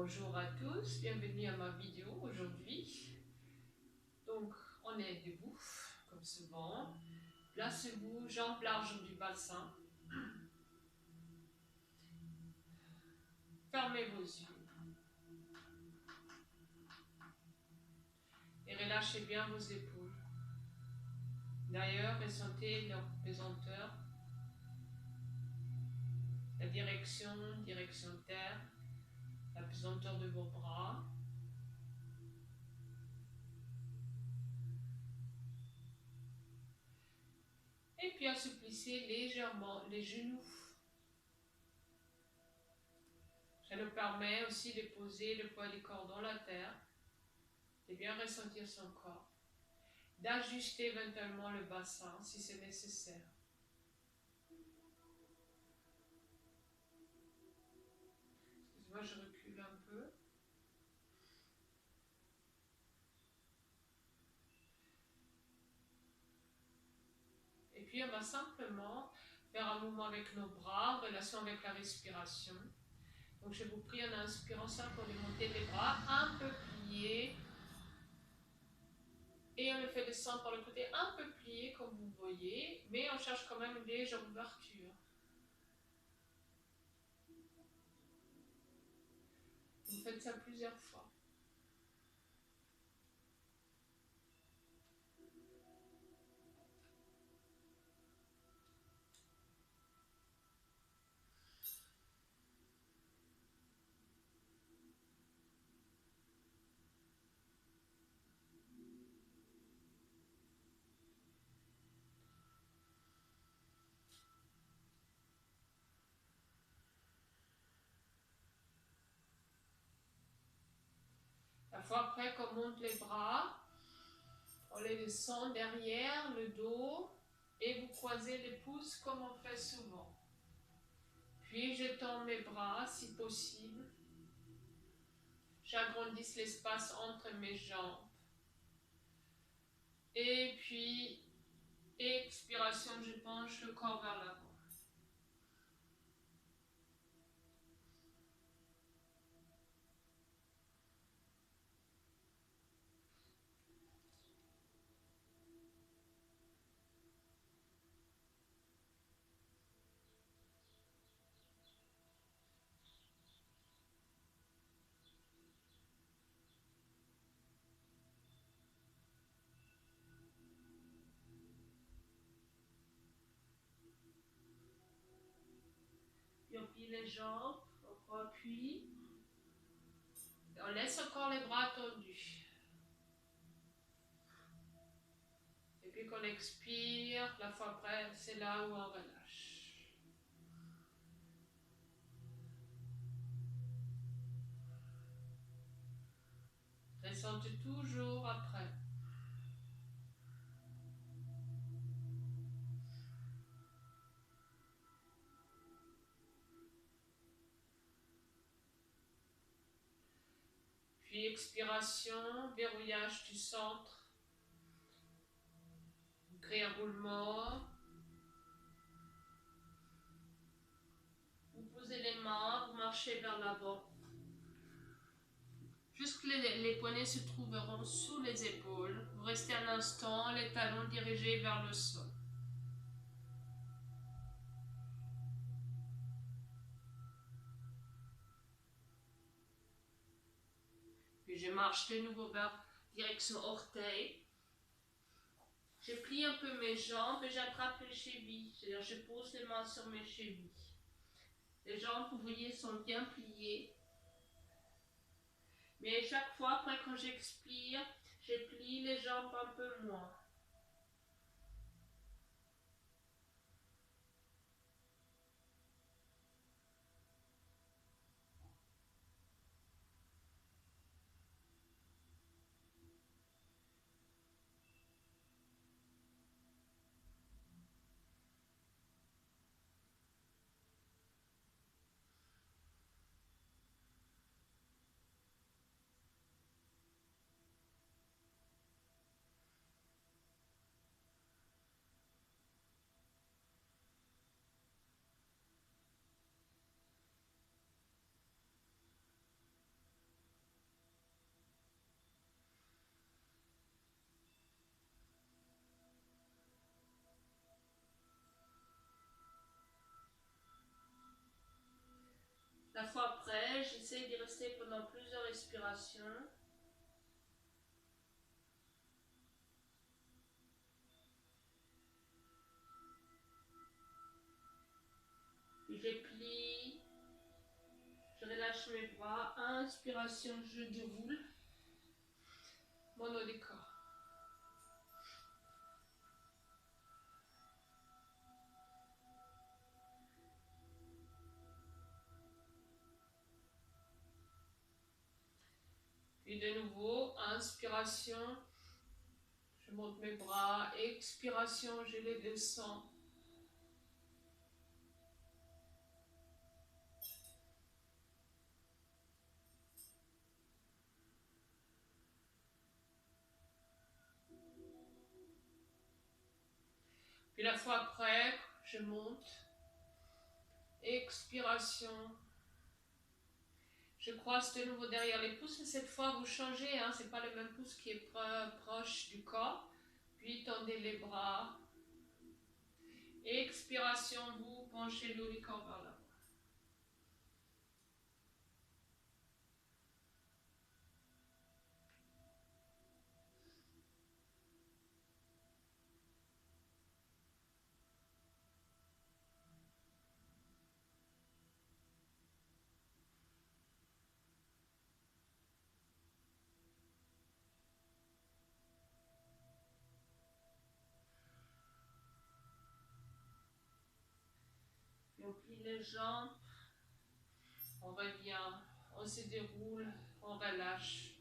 Bonjour à tous, bienvenue à ma vidéo aujourd'hui. Donc, on est debout, comme souvent. Placez-vous, jambes larges du bassin. Fermez vos yeux. Et relâchez bien vos épaules. D'ailleurs, ressentez leur pesanteur. La direction terre. La pesanteur de vos bras. Et puis assouplissez légèrement les genoux. Ça nous permet aussi de poser le poids du corps dans la terre, de bien ressentir son corps, d'ajuster éventuellement le bassin si c'est nécessaire. Excusez-moi, je recule un peu. Et puis on va simplement faire un mouvement avec nos bras en relation avec la respiration. Donc je vous prie en inspirant simplement de monter les bras un peu pliés. Et on le fait descendre par le côté un peu plié comme vous voyez, mais on cherche quand même une légère ouverture. Vous faites ça plusieurs fois. La fois après qu'on monte les bras, on les descend derrière le dos et vous croisez les pouces comme on fait souvent. Puis je tends mes bras si possible. J'agrandis l'espace entre mes jambes. Et puis, expiration, je penche le corps vers l'avant. Puis on plie les jambes, on appuie. Et on laisse encore les bras tendus. Et puis qu'on expire, la fois après, c'est là où on relâche. Ressentez toujours après. Puis expiration, verrouillage du centre, créez un roulement. Vous posez les mains, vous marchez vers l'avant. Jusque les poignets se trouveront sous les épaules. Vous restez un instant, les talons dirigés vers le sol. Puis je marche de nouveau vers direction orteil. Je plie un peu mes jambes et j'attrape les chevilles. C'est-à-dire je pose les mains sur mes chevilles. Les jambes, vous voyez, sont bien pliées. Mais chaque fois, après quand j'expire, je plie les jambes un peu moins. J'essaie d'y rester pendant plusieurs respirations. Puis je plie, je relâche mes bras. Inspiration, je déroule mon haut du corps. Puis de nouveau, inspiration, je monte mes bras, expiration, je les descends. Puis la fois après, je monte, expiration. Je croise de nouveau derrière les pouces, et cette fois vous changez, hein, c'est pas le même pouce qui est proche du corps. Puis tendez les bras. Expiration, vous penchez le haut du corps vers l'avant. Puis on plie les jambes, on revient, on se déroule, on relâche.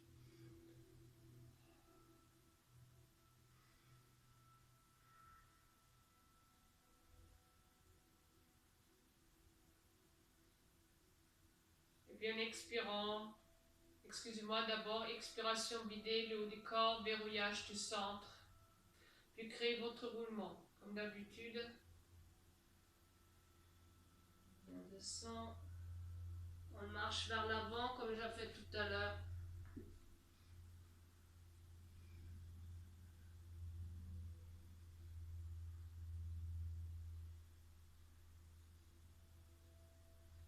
Et puis en expirant, excusez-moi, d'abord expiration, videz le haut du corps, verrouillage du centre. Puis créez votre roulement, comme d'habitude. On descend, on marche vers l'avant comme j'ai fait tout à l'heure.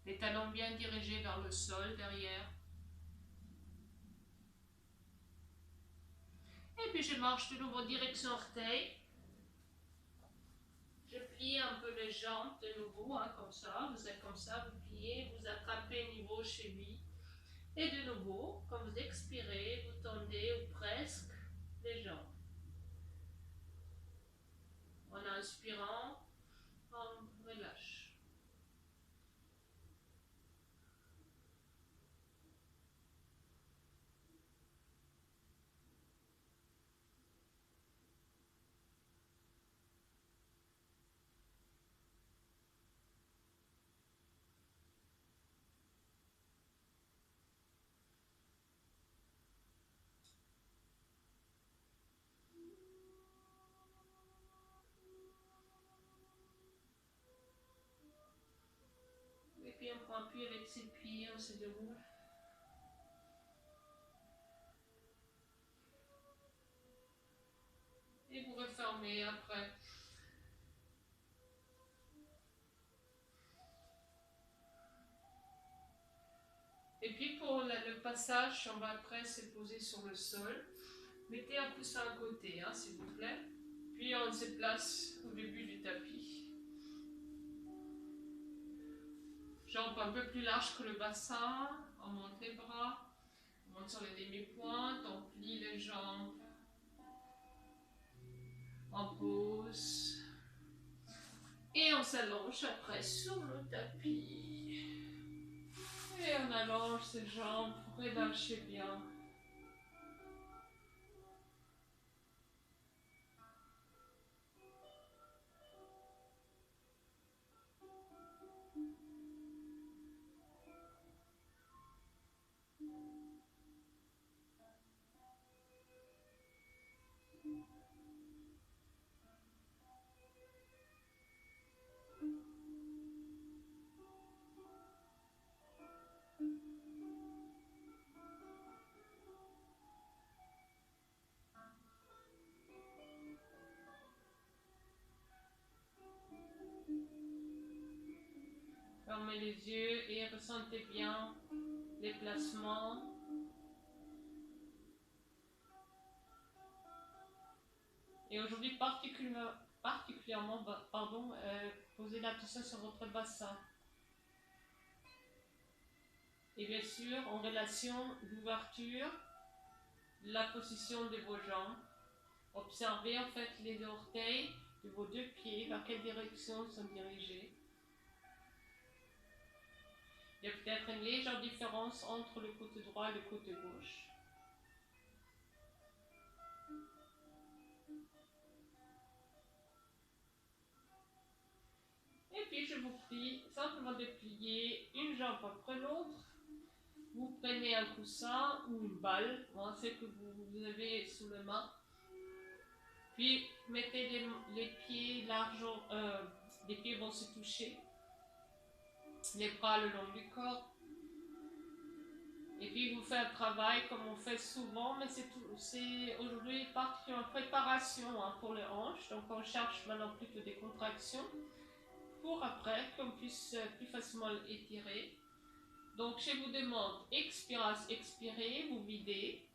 Les talons bien dirigés vers le sol derrière. Et puis je marche de nouveau direction orteil. Je plie un peu les jambes de nouveau, hein, comme ça. Vous êtes comme ça, vous pliez, vous attrapez niveau cheville. Et de nouveau, quand vous expirez, vous tendez ou presque les jambes. En inspirant, on relâche. Et puis on prend appui avec ses pieds, on se déroule. Et vous refermez après. Et puis pour le passage, on va après se poser sur le sol. Mettez un coussin à côté, hein, s'il vous plaît. Puis on se place au début du tapis. Jambes un peu plus larges que le bassin. On monte les bras. On monte sur les demi-pointes. On plie les jambes. On pose. Et on s'allonge après sur le tapis. Et on allonge ses jambes. Relâchez bien. Fermez les yeux et ressentez bien les placements. Et aujourd'hui, particulièrement, posez l'attention sur votre bassin. Et bien sûr, en relation d'ouverture, la position de vos jambes. Observez en fait les orteils de vos deux pieds, vers quelle direction ils sont dirigés. Il y a peut-être une légère différence entre le côté droit et le côté gauche. Et puis je vous prie simplement de plier une jambe après l'autre. Vous prenez un coussin ou une balle, ce que vous avez sous les mains. Puis mettez les pieds larges, les pieds vont se toucher. Les bras le long du corps. Et puis vous faites un travail comme on fait souvent, mais c'est aujourd'hui particulièrement en préparation pour les hanches. Donc on cherche maintenant plutôt des contractions pour après qu'on puisse plus facilement étirer. Donc je vous demande, expirez, vous videz.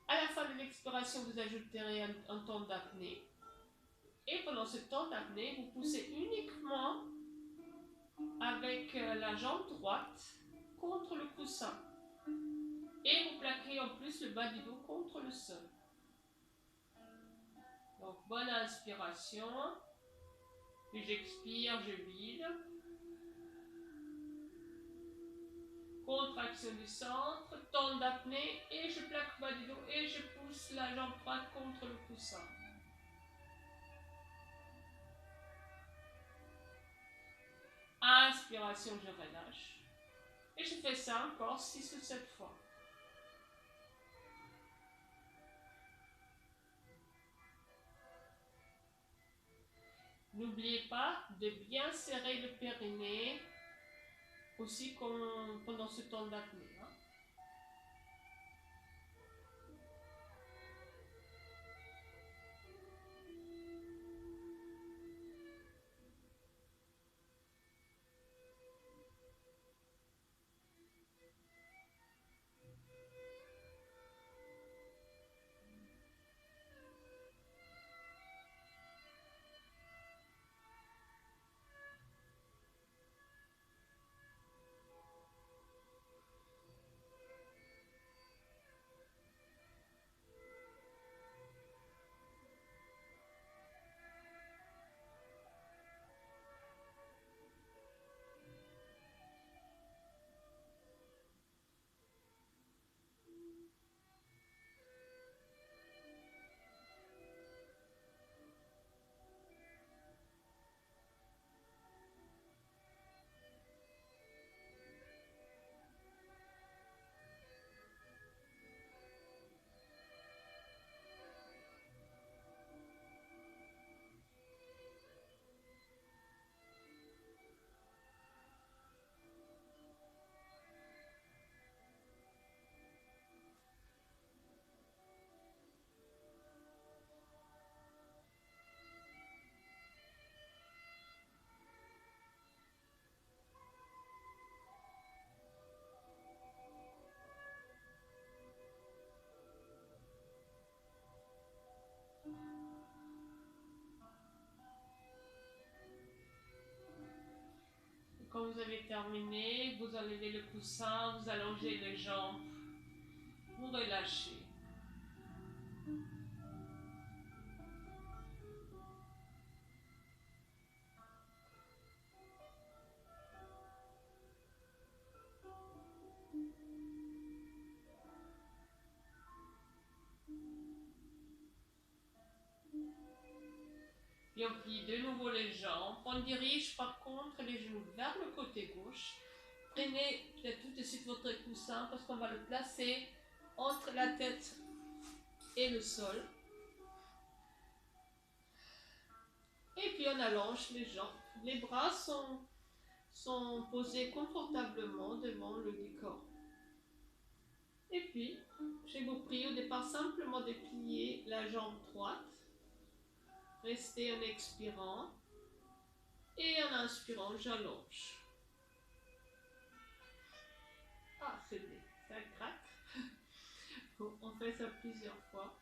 À la fin de l'expiration, vous ajouterez un temps d'apnée. Et pendant ce temps d'apnée, vous poussez uniquement avec la jambe droite contre le coussin. Et vous plaquez en plus le bas du dos contre le sol. Donc bonne inspiration. Puis j'expire, je vide. Contraction du centre, temps d'apnée et je plaque le bas du dos et je pousse la jambe droite contre le coussin. Inspiration, je relâche. Et je fais ça encore 6 ou 7 fois. N'oubliez pas de bien serrer le périnée aussi pendant ce temps d'apnée. Quand vous avez terminé, vous enlevez le coussin, vous allongez les jambes, vous relâchez. Et on plie de nouveau les jambes. On dirige par contre les genoux vers le côté gauche. Prenez tout de suite votre coussin parce qu'on va le placer entre la tête et le sol. Et puis on allonge les jambes. Les bras sont posés confortablement devant le décor. Et puis, je vous prie au départ simplement de plier la jambe droite. Restez en expirant. Et en inspirant, j'allonge. Ah, ça craque. Bon, on fait ça plusieurs fois.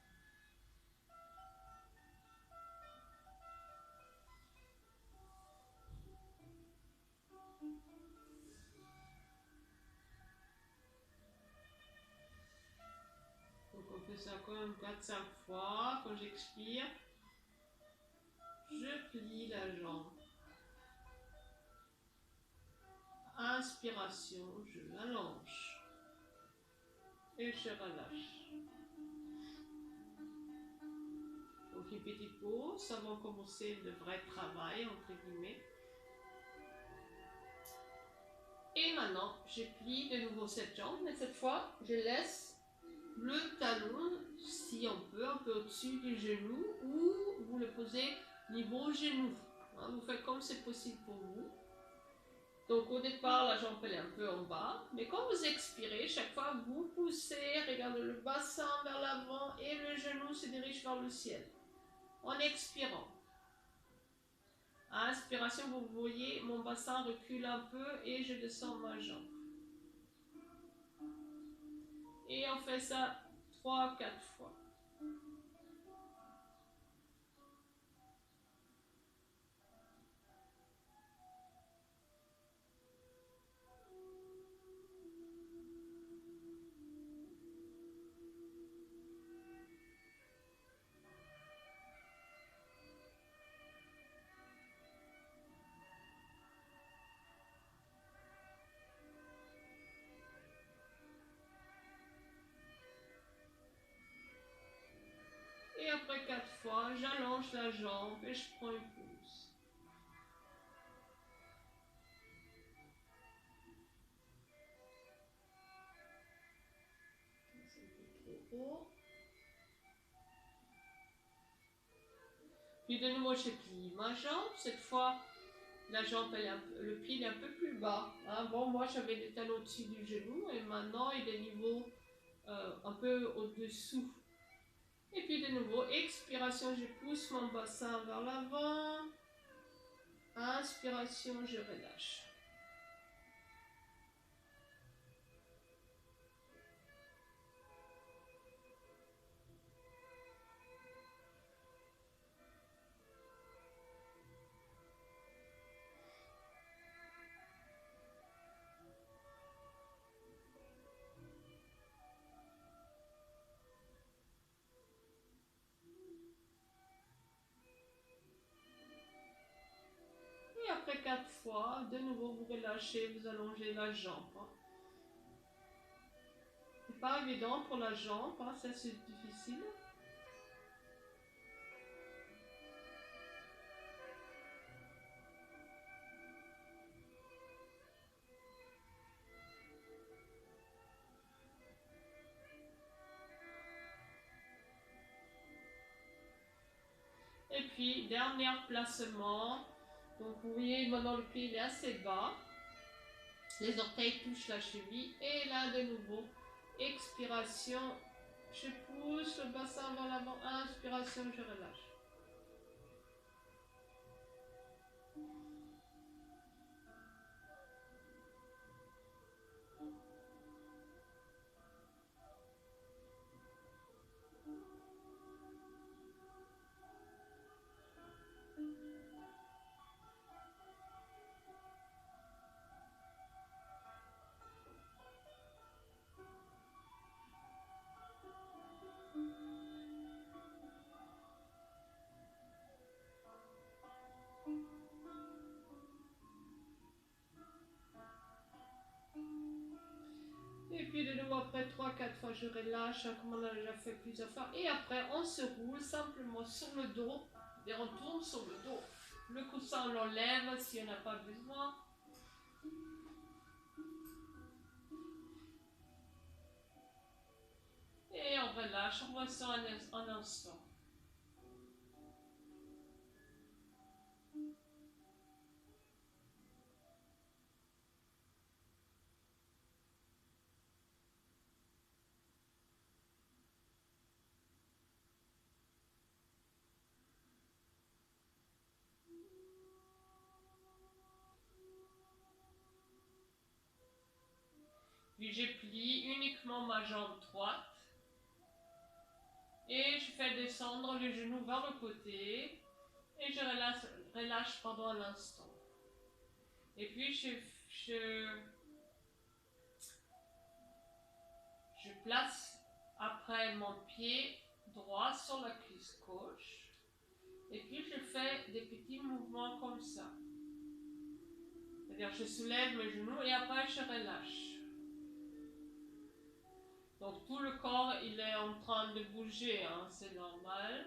Donc on fait ça quand même 4-5 fois. Quand j'expire, je plie la jambe. Inspiration, je l'allonge. Et je relâche. Donc une petite pause avant de commencer le vrai travail, entre guillemets. Et maintenant, je plie de nouveau cette jambe, mais cette fois, je laisse le talon, si on peut, un peu au-dessus du genou, ou vous le posez niveau genou. Vous faites comme c'est possible pour vous. Donc au départ, la jambe elle est un peu en bas, mais quand vous expirez, chaque fois vous poussez, regardez le bassin vers l'avant et le genou se dirige vers le ciel. En expirant. À inspiration, vous voyez, mon bassin recule un peu et je descends ma jambe. Et on fait ça 3-4 fois. Et après 4 fois, j'allonge la jambe et je prends une pause. C'est un peu trop haut. Puis de nouveau, je plie ma jambe. Cette fois, la jambe, le pied est un peu plus bas. Bon, moi, j'avais le talon au-dessus du genou et maintenant, il est niveau un peu au-dessous. Et puis de nouveau, expiration, je pousse mon bassin vers l'avant. Inspiration, je relâche. Et après 4 fois, de nouveau, vous relâchez, vous allongez la jambe. C'est pas évident pour la jambe, ça c'est difficile. Et puis, dernier placement. Donc, vous voyez, maintenant le pied est assez bas. Les orteils touchent la cheville. Et là, de nouveau, expiration. Je pousse le bassin vers l'avant. Inspiration, je relâche. Et puis de nouveau après 3-4 fois je relâche comme on a déjà fait plusieurs fois. Et après on se roule simplement sur le dos. Et on tourne sur le dos. Le coussin on l'enlève si on n'a pas besoin. Et on relâche, on ressent un instant. Puis je plie uniquement ma jambe droite. Et je fais descendre le genou vers le côté. Et je relâche pendant un instant. Et puis je place après mon pied droit sur la cuisse gauche. Et puis je fais des petits mouvements comme ça. C'est-à-dire je soulève mes genoux et après je relâche. Donc tout le corps il est en train de bouger, hein, c'est normal.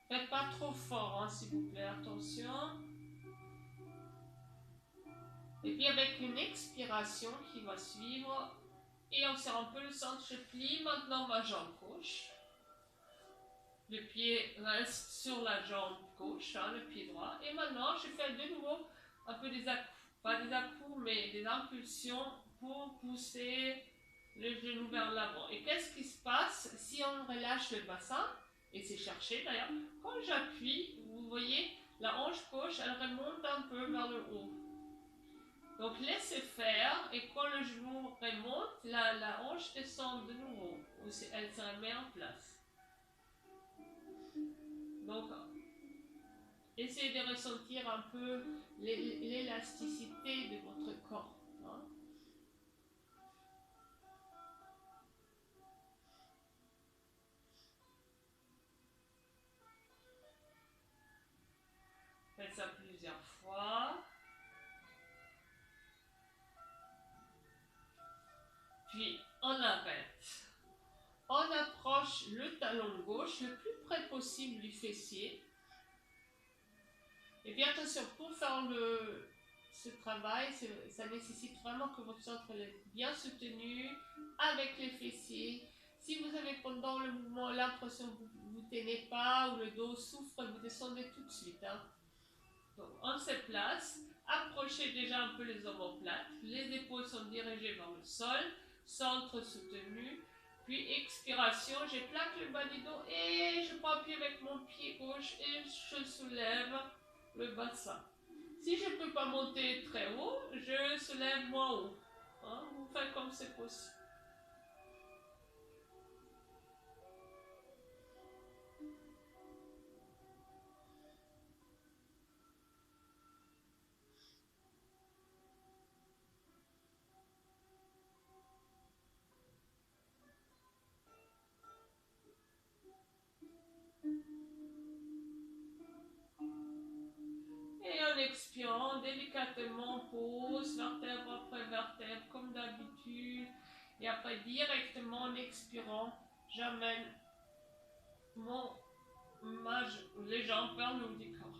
Faites pas trop fort, hein, s'il vous plaît, attention. Et puis avec une expiration qui va suivre, et on serre un peu le centre, je plie maintenant ma jambe gauche. Le pied reste sur la jambe gauche, hein, le pied droit. Et maintenant, je fais de nouveau un peu des à-coups, pas des à-coups, mais des impulsions pour pousser le genou vers l'avant. Et qu'est-ce qui se passe si on relâche le bassin, et c'est cherché d'ailleurs, quand j'appuie, vous voyez, la hanche gauche, elle remonte un peu vers le haut. Donc laissez faire, et quand le genou remonte, la hanche descend de nouveau, ou elle se remet en place. Donc, essayez de ressentir un peu l'élasticité de votre corps. Hein. Faites ça plusieurs fois. Puis, on arrête. On approche le talon gauche le plus près possible du fessier. Et bien attention, pour faire ce travail, ça nécessite vraiment que votre centre est bien soutenu avec les fessiers. Si vous avez pendant le mouvement l'impression que vous ne tenez pas ou le dos souffre, vous descendez tout de suite. Hein. Donc on se place, approchez déjà un peu les omoplates, les épaules sont dirigées vers le sol, centre soutenu. Puis expiration, je plaque le bas du dos et je prends appui avec mon pied gauche et je soulève le bassin. Si je ne peux pas monter très haut, je soulève moins haut. Hein, vous faites comme c'est possible. Et en expirant, délicatement, pose vertèbre après vertèbre, comme d'habitude. Et après, directement en expirant, j'amène les jambes vers le haut du corps.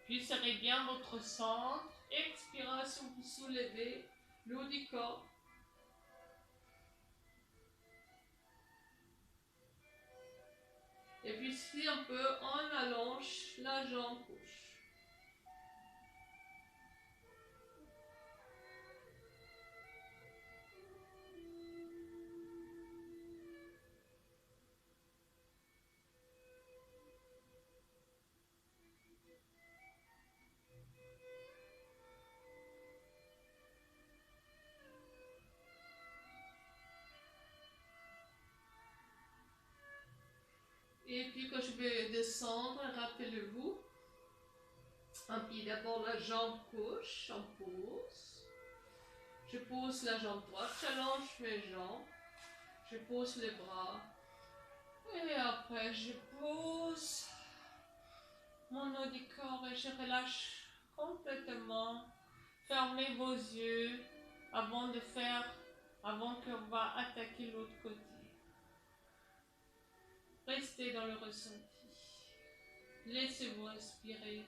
Puis serrez bien votre centre. Expiration, vous soulevez le haut du corps. Et puis si un peu, on allonge la jambe gauche. Et puis quand je vais descendre, rappelez-vous, on plie d'abord la jambe gauche, on pose. Je pose la jambe droite, j'allonge mes jambes. Je pose les bras. Et après, je pose mon haut du corps et je relâche complètement. Fermez vos yeux avant qu'on va attaquer l'autre côté. Restez dans le ressenti. Laissez-vous respirer.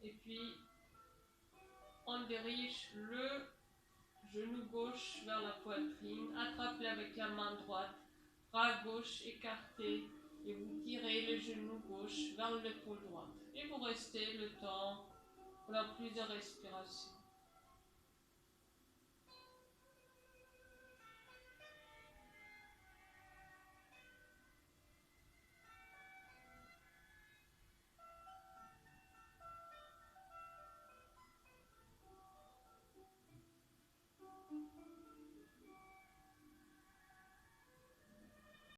Et puis, on dirige le genou gauche vers la poitrine, attrapez avec la main droite, bras gauche écarté, et vous tirez le genou gauche vers l'épaule droite. Et vous restez le temps pendant plusieurs respirations.